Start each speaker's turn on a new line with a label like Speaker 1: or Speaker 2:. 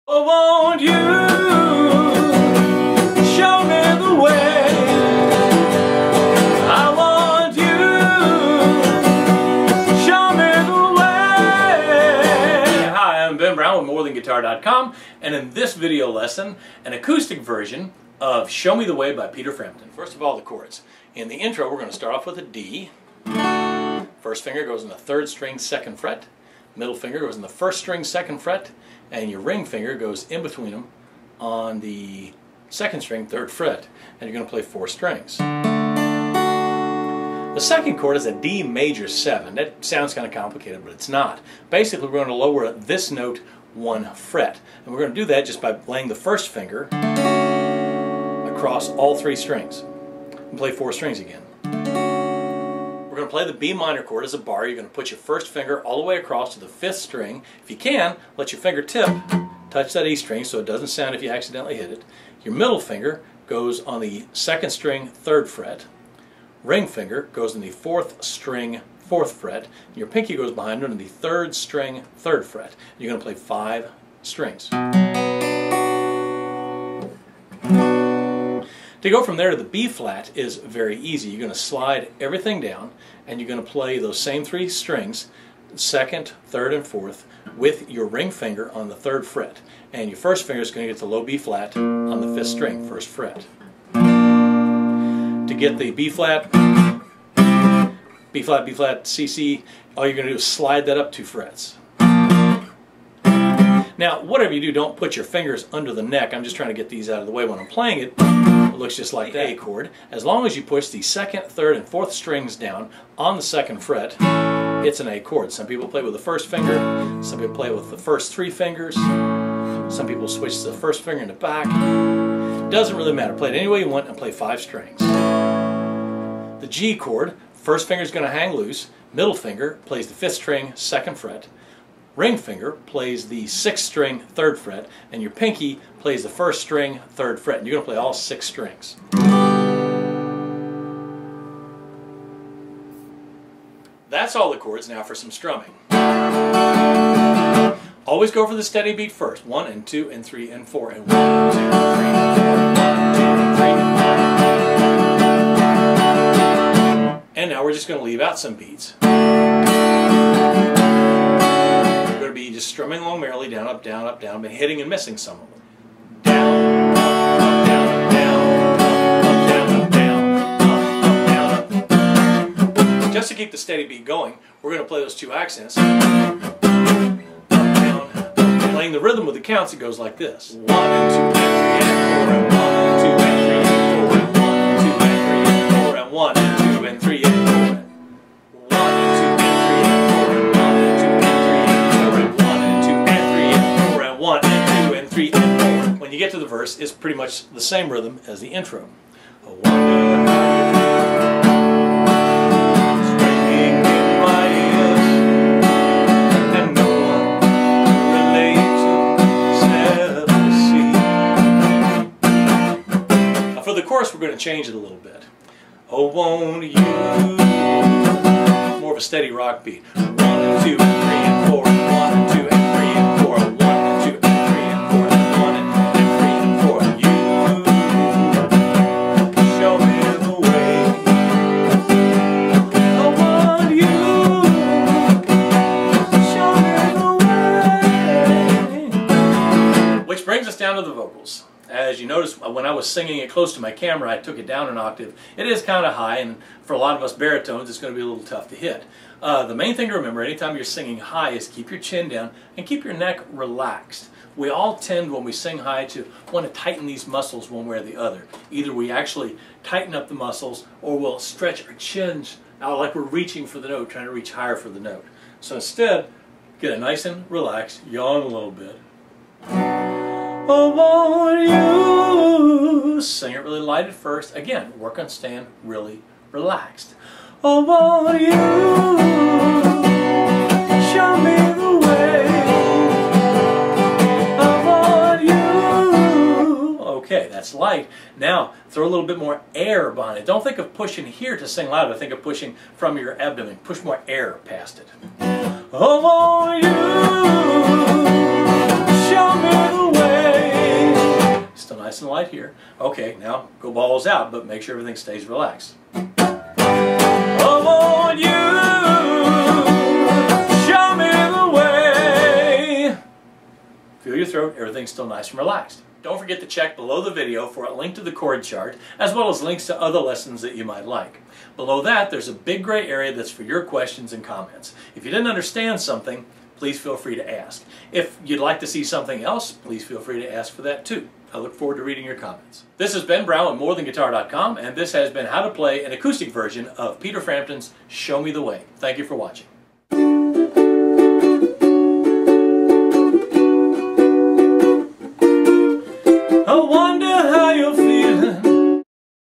Speaker 1: Oh, won't you show me the way? I want you show me the way. Hi, I'm Ben Brown with MoreThanGuitar.com, and in this video lesson, an acoustic version of Show Me the Way by Peter Frampton. First of all, the chords. In the intro, we're going to start off with a D. First finger goes in the 3rd string, 2nd fret. Middle finger goes in the 1st string, 2nd fret. And your ring finger goes in between them on the 2nd string, 3rd fret. And you're going to play 4 strings. The second chord is a D major 7. That sounds kind of complicated, but it's not. Basically, we're going to lower this note 1 fret. And we're going to do that just by laying the 1st finger across all 3 strings. And play 4 strings again. We're going to play the B minor chord as a bar. You're going to put your 1st finger all the way across to the 5th string. If you can, let your finger tip touch that E string so it doesn't sound if you accidentally hit it. Your middle finger goes on the 2nd string, 3rd fret. Ring finger goes on the 4th string, 4th fret. And your pinky goes behind it on the 3rd string, 3rd fret. You're going to play 5 strings. To go from there to the B flat is very easy. You're going to slide everything down and you're going to play those same 3 strings, 2nd, 3rd, and 4th, with your ring finger on the 3rd fret. And your 1st finger is going to get the low B flat on the 5th string, 1st fret. To get the B flat, B flat, B flat, C, C, all you're going to do is slide that up 2 frets. Now, whatever you do, don't put your fingers under the neck. I'm just trying to get these out of the way when I'm playing it. It looks just like the A chord. As long as you push the 2nd, 3rd, and 4th strings down on the 2nd fret, it's an A chord. Some people play with the 1st finger, some people play with the first 3 fingers, some people switch to the 1st finger in the back. Doesn't really matter. Play it any way you want and play 5 strings. The G chord, 1st finger is going to hang loose, middle finger plays the 5th string, 2nd fret. Ring finger plays the 6th string, 3rd fret, and your pinky plays the 1st string, 3rd fret. And you're going to play all 6 strings. That's all the chords. Now for some strumming. Always go for the steady beat first. 1 and 2 and 3 and 4 and 1 and 2 and 3 and 4 and 1 and 2 and 3 and 4. And now we're just going to leave out some beats. Be just strumming along merrily, down, up, down, but hitting and missing some of them. Down, up, down, down, up, down, up, down, up, down. Just to keep the steady beat going, we're going to play those 2 accents. Up, down, up. Playing the rhythm with the counts, it goes like this. 1 and 2 and 3 and 4 and 1 and 2 and 3 and 4 and 1 and 2 and 3 and 4 and 1 and 2 and 3 and 4 and 1 and 2 and 3 and 4. When you get to the verse, it's pretty much the same rhythm as the intro. I wonder how you feel, ringing in my ears, and no one relates to see. For the chorus, we're going to change it a little bit. Oh, won't you? More of a steady rock beat. 1 and 2 and 3 and 4 and 1 and 2 and 3 and 4 and 1 and 2 and 3 and 4 and 1 and 3 and 4. You show me the way. I want you show me the way. Which brings us down to the vocals. As you notice, when I was singing it close to my camera, I took it down an octave. It is kind of high, and for a lot of us baritones, it's going to be a little tough to hit. The main thing to remember anytime you're singing high is keep your chin down and keep your neck relaxed. We all tend, when we sing high, to want to tighten these muscles one way or the other. Either we actually tighten up the muscles, or we'll stretch our chins out like we're reaching for the note, trying to reach higher for the note. So instead, get it nice and relaxed, yawn a little bit. Oh, won't you? Sing it really light at first. Again, work on staying really relaxed. Oh, won't you show me the way? I want you. Okay, that's light. Now, throw a little bit more air behind it. Don't think of pushing here to sing loud, but think of pushing from your abdomen. Push more air past it. Oh, won't you show me the way? right here. Okay, now go balls out, but make sure everything stays relaxed. I want you, show me the way. Feel your throat, everything's still nice and relaxed. Don't forget to check below the video for a link to the chord chart, as well as links to other lessons that you might like. Below that, there's a big gray area that's for your questions and comments. If you didn't understand something, please feel free to ask. If you'd like to see something else, please feel free to ask for that too. I look forward to reading your comments. This is Ben Brown at MoreThanGuitar.com, and this has been how to play an acoustic version of Peter Frampton's Show Me the Way. Thank you for watching.